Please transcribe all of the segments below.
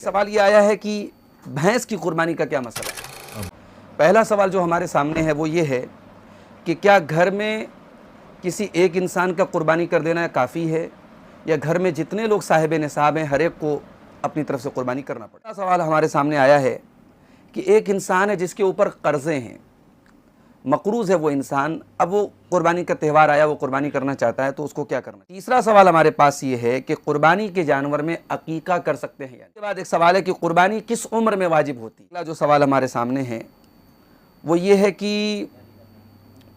سوال یہ آیا ہے کہ بھینس کی قربانی کا کیا مسئلہ ہے۔ پہلا سوال جو ہمارے سامنے ہے وہ یہ ہے کہ کیا گھر میں کسی ایک انسان کا قربانی کر دینا کافی ہے یا گھر میں جتنے لوگ صاحب نصاب ہیں ہر ایک کو اپنی طرف سے قربانی کرنا پڑے گا۔ سوال ہمارے سامنے آیا ہے کہ ایک انسان ہے جس کے اوپر قرضے ہیں، مقروض ہے وہ انسان، اب وہ قربانی کا تہوار آیا، وہ قربانی کرنا چاہتا ہے تو اس کو کیا کرنا۔ تیسرا سوال ہمارے پاس یہ ہے کہ قربانی کے جانور میں عقیقہ کر سکتے ہیں۔ اس کے بعد ایک سوال ہے کہ قربانی کس عمر میں واجب ہوتی ہے۔ اگلا جو سوال ہمارے سامنے ہے وہ یہ ہے کہ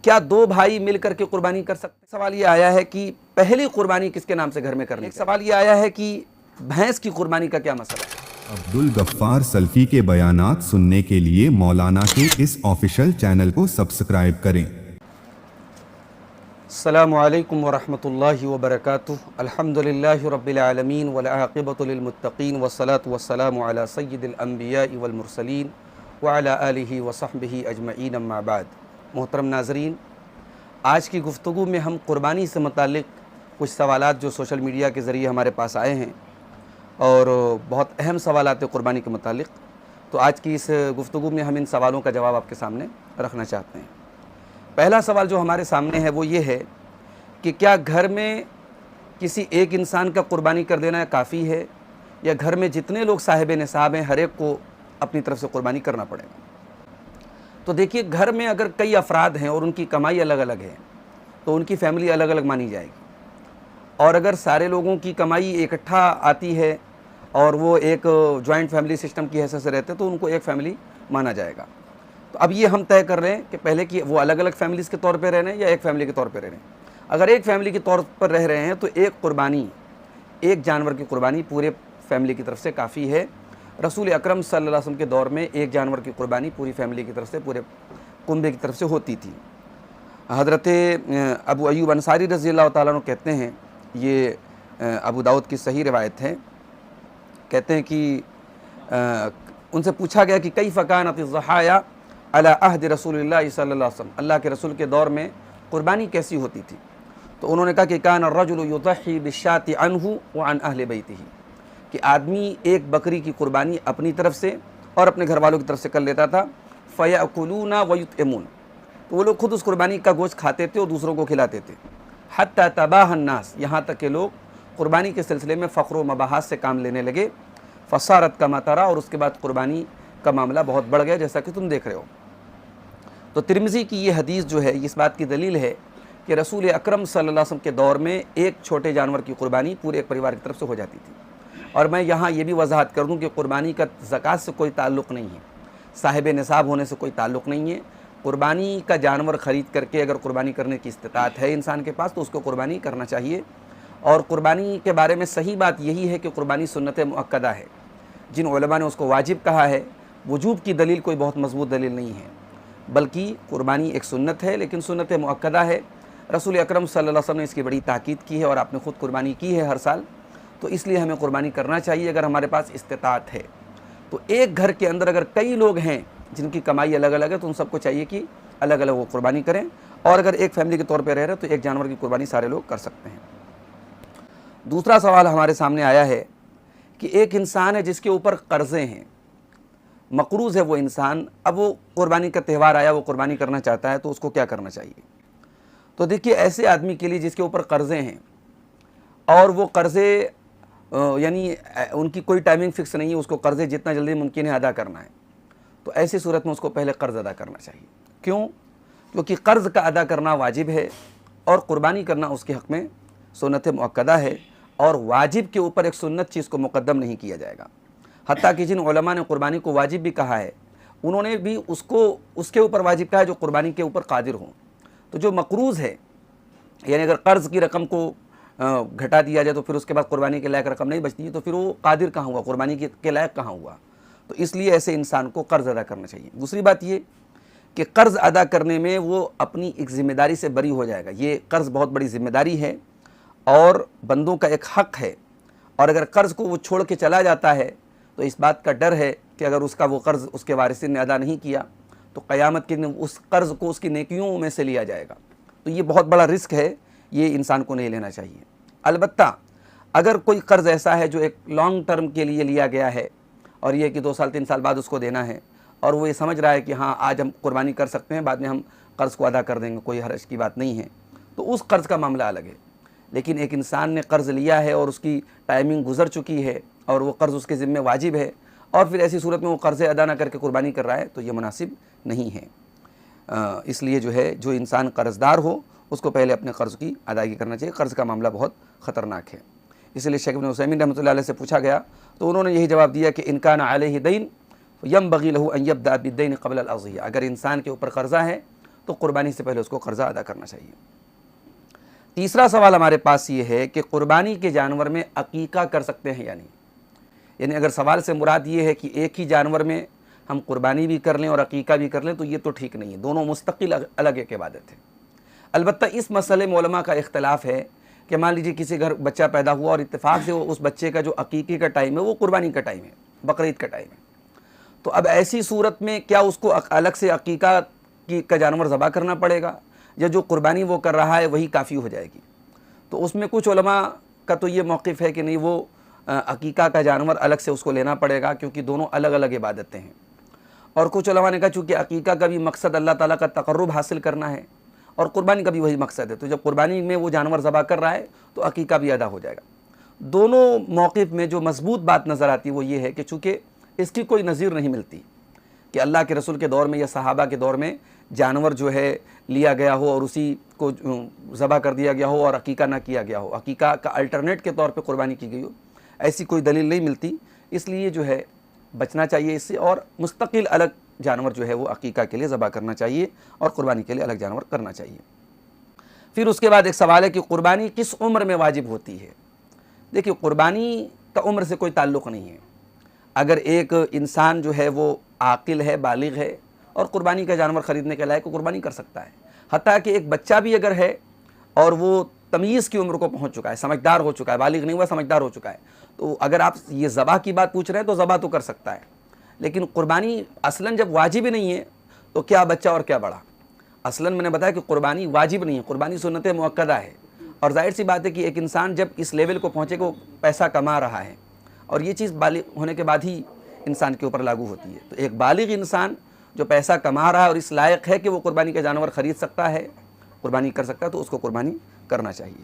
کیا دو بھائی مل کر کے قربانی کر سکتے ہیں۔ سوال یہ آیا ہے کہ پہلی قربانی کس کے نام سے گھر میں کرنی ہے۔ ایک سوال یہ آیا ہے کہ بھینس کی قربانی کا کیا مسئلہ ہے۔ عبدالغفار سلفی کے بیانات سننے کے لیے مولانا کے اس آفیشل چینل کو سبسکرائب کریں۔ السلام علیکم ورحمۃ اللہ وبرکاتہ۔ الحمدللہ رب العالمین والعاقبۃ للمتقین والصلاة والسلام علی سید الانبیاء والمرسلین وعلی آلہ وصحبہ اجمعین اما بعد۔ محترم ناظرین، آج کی گفتگو میں ہم قربانی سے متعلق کچھ سوالات جو سوشل میڈیا کے ذریعے ہمارے پاس آئے ہیں اور بہت اہم سوالات ہیں قربانی کے متعلق، تو آج کی اس گفتگو میں ہم ان سوالوں کا جواب آپ کے سامنے رکھنا چاہتے ہیں۔ پہلا سوال جو ہمارے سامنے ہے وہ یہ ہے کہ کیا گھر میں کسی ایک انسان کا قربانی کر دینا کافی ہے یا گھر میں جتنے لوگ صاحب نصاب ہیں ہر ایک کو اپنی طرف سے قربانی کرنا پڑے گا۔ تو دیکھیے، گھر میں اگر کئی افراد ہیں اور ان کی کمائی الگ الگ ہے تو ان کی فیملی الگ الگ مانی جائے گی، اور اگر سارے لوگوں کی کمائی اکٹھا آتی ہے اور وہ ایک جوائنٹ فیملی سسٹم کی حیثیت سے رہتے ہیں تو ان کو ایک فیملی مانا جائے گا۔ تو اب یہ ہم طے کر رہے ہیں کہ پہلے کہ وہ الگ الگ فیملیز کے طور پہ رہ رہے ہیں یا ایک فیملی کے طور پہ رہ رہے ہیں۔ اگر ایک فیملی کے طور پر رہ رہے ہیں تو ایک قربانی، ایک جانور کی قربانی پورے فیملی کی طرف سے کافی ہے۔ رسول اکرم صلی اللہ علیہ وسلم کے دور میں ایک جانور کی قربانی پوری فیملی کی طرف سے، پورے کنبے کی طرف سے ہوتی تھی۔ حضرت ابو ایوب انصاری رضی اللہ تعالیٰ عنہ کہتے ہیں، یہ ابو داؤد کی صحیح روایت ہے، کہتے ہیں کہ ان سے پوچھا گیا کہ کیف کانت الضحایا علی عہد رسول اللہ صلی اللہ علیہ وسلم، اللہ کے رسول کے دور میں قربانی کیسی ہوتی تھی۔ تو انہوں نے کہا کہ کان الرجل یضحی بالشاة عنہ وعن اہل بیتہ، کہ آدمی ایک بکری کی قربانی اپنی طرف سے اور اپنے گھر والوں کی طرف سے کر لیتا تھا۔ فیأکلون ویطعمون، تو وہ لوگ خود اس قربانی کا گوشت کھاتے تھے اور دوسروں کو کھلاتے تھے۔ حتی تباہ الناس، یہاں تک کہ لوگ قربانی کے سلسلے میں فخر و مباحث سے کام لینے لگے۔ فصارت کما تری، اور اس کے بعد قربانی کا معاملہ بہت بڑھ گیا جیسا کہ تم دیکھ رہے ہو۔ تو ترمذی کی یہ حدیث جو ہے اس بات کی دلیل ہے کہ رسول اکرم صلی اللہ علیہ وسلم کے دور میں ایک چھوٹے جانور کی قربانی پورے ایک پریوار کی طرف سے ہو جاتی تھی۔ اور میں یہاں یہ بھی وضاحت کر دوں کہ قربانی کا زکوٰۃ سے کوئی تعلق نہیں ہے، صاحب نصاب ہونے سے کوئی تعلق نہیں ہے۔ قربانی کا جانور خرید کر کے اگر قربانی کرنے کی استطاعت ہے انسان کے پاس تو اس کو قربانی کرنا چاہیے۔ اور قربانی کے بارے میں صحیح بات یہی ہے کہ قربانی سنت مؤکدہ ہے۔ جن علماء نے اس کو واجب کہا ہے، وجوب کی دلیل کوئی بہت مضبوط دلیل نہیں ہے، بلکہ قربانی ایک سنت ہے لیکن سنت مؤکدہ ہے۔ رسول اکرم صلی اللہ علیہ وسلم نے اس کی بڑی تاکید کی ہے اور آپ نے خود قربانی کی ہے ہر سال، تو اس لیے ہمیں قربانی کرنا چاہیے اگر ہمارے پاس استطاعت ہے۔ تو ایک گھر کے اندر اگر کئی لوگ ہیں جن کی کمائی الگ الگ ہے تو ان سب کو چاہیے کہ الگ الگ وہ قربانی کریں، اور اگر ایک فیملی کے طور پہ رہ رہے تو ایک جانور کی قربانی سارے لوگ کر سکتے ہیں۔ دوسرا سوال ہمارے سامنے آیا ہے کہ ایک انسان ہے جس کے اوپر قرضے ہیں، مقروض ہے وہ انسان، اب وہ قربانی کا تہوار آیا، وہ قربانی کرنا چاہتا ہے تو اس کو کیا کرنا چاہیے۔ تو دیکھیے، ایسے آدمی کے لیے جس کے اوپر قرضے ہیں اور وہ قرضے یعنی ان کی کوئی ٹائمنگ فکس نہیں ہے، اس کو قرضے جتنا جلدی ممکن ہے ادا کرنا ہے، تو ایسی صورت میں اس کو پہلے قرض ادا کرنا چاہیے۔ کیوں؟ کیونکہ قرض کا ادا کرنا واجب ہے اور قربانی کرنا اس کے حق میں سنت مؤکدہ ہے، اور واجب کے اوپر ایک سنت چیز کو مقدم نہیں کیا جائے گا۔ حتیٰ کہ جن علماء نے قربانی کو واجب بھی کہا ہے انہوں نے بھی اس کے اوپر واجب کہا ہے جو قربانی کے اوپر قادر ہوں۔ تو جو مقروض ہے، یعنی اگر قرض کی رقم کو گھٹا دیا جائے تو پھر اس کے بعد قربانی کے لائق رقم نہیں بچتی ہے تو پھر وہ قادر کہاں ہوا، قربانی کے لائق کہاں ہوا۔ تو اس لیے ایسے انسان کو قرض ادا کرنا چاہیے۔ دوسری بات یہ کہ قرض ادا کرنے میں وہ اپنی ایک ذمہ داری سے بری ہو جائے گا۔ یہ قرض بہت بڑی ذمہ داری ہے اور بندوں کا ایک حق ہے، اور اگر قرض کو وہ چھوڑ کے چلا جاتا ہے تو اس بات کا ڈر ہے کہ اگر اس کا وہ قرض اس کے وارثین نے ادا نہیں کیا تو قیامت کے دن اس قرض کو اس کی نیکیوں میں سے لیا جائے گا۔ تو یہ بہت بڑا رسک ہے، یہ انسان کو نہیں لینا چاہیے۔ البتہ اگر کوئی قرض ایسا ہے جو ایک لانگ ٹرم کے لیے لیا گیا ہے اور یہ کہ 2 سال 3 سال بعد اس کو دینا ہے، اور وہ یہ سمجھ رہا ہے کہ ہاں آج ہم قربانی کر سکتے ہیں، بعد میں ہم قرض کو ادا کر دیں گے، کوئی حرج کی بات نہیں ہے، تو اس قرض کا معاملہ الگ ہے۔ لیکن ایک انسان نے قرض لیا ہے اور اس کی ٹائمنگ گزر چکی ہے اور وہ قرض اس کے ذمہ واجب ہے، اور پھر ایسی صورت میں وہ قرض ادا نہ کر کے قربانی کر رہا ہے، تو یہ مناسب نہیں ہے۔ اس لیے جو ہے جو انسان قرض دار ہو اس کو پہلے اپنے قرض کی ادائیگی کرنا چاہیے۔ قرض کا معاملہ بہت خطرناک ہے، اس لیے شیخ ابن عثیمین رحمۃ اللہ علیہ سے پوچھا گیا تو انہوں نے یہی جواب دیا کہ ان کان علیہ دین ینبغی لہ ان یبدأ بالدین قبل الاضحیہ، اگر انسان کے اوپر قرضہ ہے تو قربانی سے پہلے اس کو قرضہ ادا کرنا چاہیے۔ تیسرا سوال ہمارے پاس یہ ہے کہ قربانی کے جانور میں عقیقہ کر سکتے ہیں یا نہیں؟ یعنی اگر سوال سے مراد یہ ہے کہ ایک ہی جانور میں ہم قربانی بھی کر لیں اور عقیقہ بھی کر لیں تو یہ تو ٹھیک نہیں ہے، دونوں مستقل الگ ایک عبادت ہے۔ البتہ اس مسئلے میں علماء کا اختلاف ہے کہ مان لیجیے کسی گھر بچہ پیدا ہوا اور اتفاق سے اس بچے کا جو عقیقے کا ٹائم ہے وہ قربانی کا ٹائم ہے، بقرعید کا ٹائم ہے، تو اب ایسی صورت میں کیا اس کو الگ سے عقیقہ کا جانور ذبح کرنا پڑے گا، یا جو قربانی وہ کر رہا ہے وہی کافی ہو جائے گی؟ تو اس میں کچھ علماء کا تو یہ موقف ہے کہ نہیں، وہ عقیقہ کا جانور الگ سے اس کو لینا پڑے گا کیونکہ دونوں الگ الگ عبادتیں ہیں، اور کچھ علماء نے کہا چونکہ عقیقہ کا بھی مقصد اللہ تعالیٰ کا تقرب حاصل کرنا ہے اور قربانی کا بھی وہی مقصد ہے، تو جب قربانی میں وہ جانور ذبح کر رہا ہے تو عقیقہ بھی ادا ہو جائے گا۔ دونوں موقف میں جو مضبوط بات نظر آتی ہے وہ یہ ہے کہ چونکہ اس کی کوئی نظیر نہیں ملتی کہ اللہ کے رسول کے دور میں یا صحابہ کے دور میں جانور جو ہے لیا گیا ہو اور اسی کو ذبح کر دیا گیا ہو اور عقیقہ نہ کیا گیا ہو، عقیقہ کا الٹرنیٹ کے طور پہ قربانی کی گئی ہو، ایسی کوئی دلیل نہیں ملتی، اس لیے جو ہے بچنا چاہیے اس سے، اور مستقل الگ جانور جو ہے وہ عقیقہ کے لیے ذبح کرنا چاہیے اور قربانی کے لیے الگ جانور کرنا چاہیے۔ پھر اس کے بعد ایک سوال ہے کہ قربانی کس عمر میں واجب ہوتی ہے؟ دیکھیے قربانی کا عمر سے کوئی تعلق نہیں ہے، اگر ایک انسان جو ہے وہ عاقل ہے، بالغ ہے اور قربانی کا جانور خریدنے کے لائق قربانی کر سکتا ہے، حتیٰ کہ ایک بچہ بھی اگر ہے اور وہ تمیز کی عمر کو پہنچ چکا ہے، سمجھدار ہو چکا ہے، بالغ نہیں ہوا سمجھدار ہو چکا ہے، تو اگر آپ یہ ذبح کی بات پوچھ رہے ہیں تو ذبح تو کر سکتا ہے، لیکن قربانی اصلاً جب واجب نہیں ہے تو کیا بچہ اور کیا بڑا؟ اصلاً میں نے بتایا کہ قربانی واجب نہیں ہے، قربانی سنت مؤکدہ ہے، اور ظاہر سی بات ہے کہ ایک انسان جب اس لیول کو پہنچے کہ وہ پیسہ کما رہا ہے، اور یہ چیز بالغ ہونے کے بعد ہی انسان کے اوپر لاگو ہوتی ہے، تو ایک بالغ انسان جو پیسہ کما رہا ہے اور اس لائق ہے کہ وہ قربانی کا جانور خرید سکتا ہے، قربانی کر سکتا ہے، تو اس کو قربانی کرنا چاہیے۔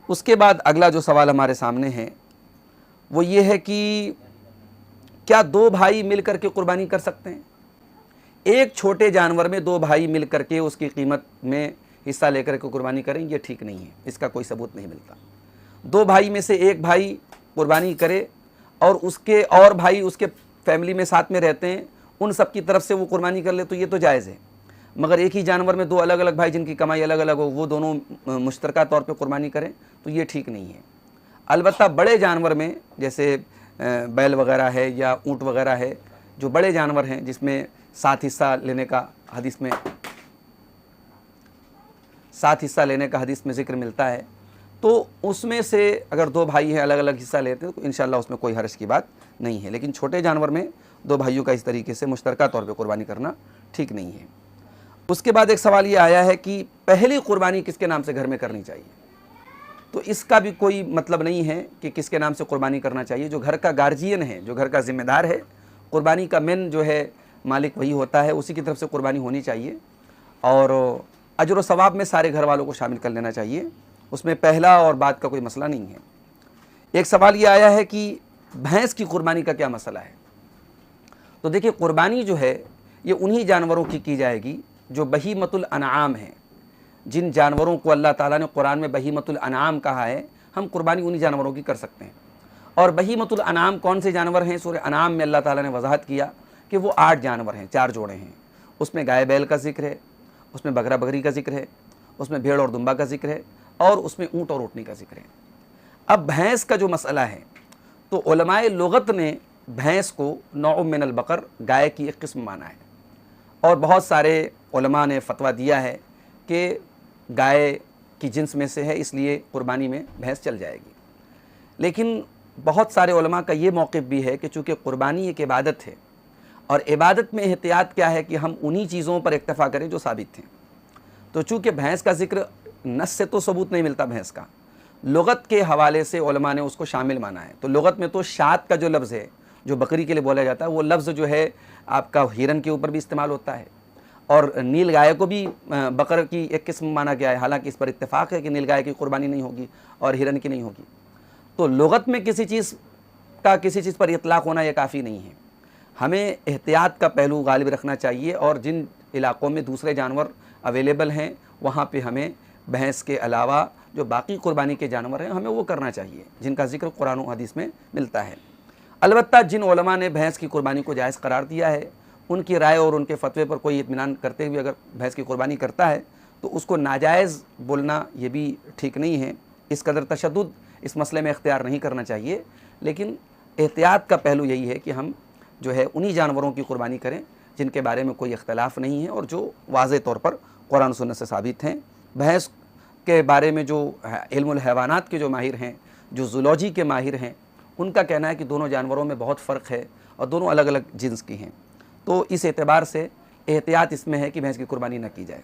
اس کے بعد اگلا جو سوال ہمارے سامنے ہے وہ یہ ہے کہ کیا 2 بھائی مل کر کے قربانی کر سکتے ہیں؟ ایک چھوٹے جانور میں 2 بھائی مل کر کے اس کی قیمت میں حصہ لے کر کے قربانی کریں، یہ ٹھیک نہیں ہے، اس کا کوئی ثبوت نہیں ملتا۔ 2 بھائی میں سے ایک بھائی قربانی کرے اور اس کے اور بھائی اس کے فیملی میں ساتھ میں رہتے ہیں، ان سب کی طرف سے وہ قربانی کر لے تو یہ تو جائز ہے، مگر ایک ہی جانور میں 2 الگ الگ بھائی جن کی کمائی الگ الگ ہو وہ دونوں مشترکہ طور پہ قربانی کریں تو یہ ٹھیک نہیں ہے۔ البتہ بڑے جانور میں جیسے بیل وغیرہ ہے یا اونٹ وغیرہ ہے، جو بڑے جانور ہیں جس میں 7 حصہ لینے کا حدیث میں ذکر ملتا ہے، تو اس میں سے اگر 2 بھائی ہیں الگ الگ حصہ لیتے ہیں تو انشاءاللہ اس میں کوئی حرج کی بات نہیں ہے، لیکن چھوٹے جانور میں 2 بھائیوں کا اس طریقے سے مشترکہ طور پہ قربانی کرنا ٹھیک نہیں ہے۔ اس کے بعد ایک سوال یہ آیا ہے کہ پہلی قربانی کس کے نام سے گھر میں کرنی چاہیے؟ تو اس کا بھی کوئی مطلب نہیں ہے کہ کس کے نام سے قربانی کرنا چاہیے، جو گھر کا گارجین ہے، جو گھر کا ذمہ دار ہے، قربانی کا مین جو ہے مالک وہی ہوتا ہے، اسی کی طرف سے قربانی ہونی چاہیے، اور اجر و ثواب میں سارے گھر والوں کو شامل کر لینا چاہیے، اس میں پہلا اور بعد کا کوئی مسئلہ نہیں ہے۔ ایک سوال یہ آیا ہے کہ بھینس کی قربانی کا کیا مسئلہ ہے؟ تو دیکھیے قربانی جو ہے یہ انہی جانوروں کی جائے گی جو بہیمۃ الانعام ہیں، جن جانوروں کو اللہ تعالیٰ نے قرآن میں بہیمۃ الانعام کہا ہے، ہم قربانی انہی جانوروں کی کر سکتے ہیں۔ اور بہیمۃ الانعام کون سے جانور ہیں؟ سورہ انعام میں اللہ تعالیٰ نے وضاحت کیا کہ وہ 8 جانور ہیں، 4 جوڑے ہیں، اس میں گائے بیل کا ذکر ہے، اس میں بکرا بکری کا ذکر ہے، اس میں بھیڑ اور دمبا کا ذکر ہے، اور اس میں اونٹ اور اونٹنی کا ذکر ہے۔ اب بھینس کا جو مسئلہ ہے تو علماء لغت نے بھینس کو نوع من البقر، گائے کی ایک قسم مانا ہے، اور بہت سارے علماء نے فتویٰ دیا ہے کہ گائے کی جنس میں سے ہے، اس لیے قربانی میں بھینس چل جائے گی۔ لیکن بہت سارے علماء کا یہ موقف بھی ہے کہ چونکہ قربانی ایک عبادت ہے، اور عبادت میں احتیاط کیا ہے کہ ہم انہی چیزوں پر اکتفا کریں جو ثابت ہیں، تو چونکہ بھینس کا ذکر نص سے تو ثبوت نہیں ملتا بھینس کا، لغت کے حوالے سے علماء نے اس کو شامل مانا ہے. تو لغت میں تو شات کا جو لفظ ہے جو بکری کے لیے بولا جاتا ہے وہ لفظ جو ہے آپ کا ہرن کے اوپر بھی استعمال ہوتا ہے, اور نیل گائے کو بھی بقر کی ایک قسم مانا گیا ہے, حالانکہ اس پر اتفاق ہے کہ نیل گائے کی قربانی نہیں ہوگی اور ہرن کی نہیں ہوگی. تو لغت میں کسی چیز کا کسی چیز پر اطلاق ہونا یہ کافی نہیں ہے. ہمیں احتیاط کا پہلو غالب رکھنا چاہیے, اور جن علاقوں میں دوسرے جانور اویلیبل ہیں وہاں پہ ہمیں بھینس کے علاوہ جو باقی قربانی کے جانور ہیں ہمیں وہ کرنا چاہیے جن کا ذکر قرآن و حدیث میں ملتا ہے. البتہ جن علماء نے بھینس کی قربانی کو جائز قرار دیا ہے ان کی رائے اور ان کے فتوے پر کوئی اطمینان کرتے ہوئے اگر بھینس کی قربانی کرتا ہے تو اس کو ناجائز بولنا یہ بھی ٹھیک نہیں ہے. اس قدر تشدد اس مسئلے میں اختیار نہیں کرنا چاہیے, لیکن احتیاط کا پہلو یہی ہے کہ ہم جو ہے انہی جانوروں کی قربانی کریں جن کے بارے میں کوئی اختلاف نہیں ہے اور جو واضح طور پر قرآن و سنت سے ثابت ہیں. بھینس کے بارے میں جو علم الحیوانات کے جو ماہر ہیں, جو زولوجی کے ماہر ہیں, ان کا کہنا ہے کہ دونوں جانوروں میں بہت فرق ہے اور دونوں الگ الگ جنس کی ہیں. تو اس اعتبار سے احتیاط اس میں ہے کہ بھینس کی قربانی نہ کی جائے.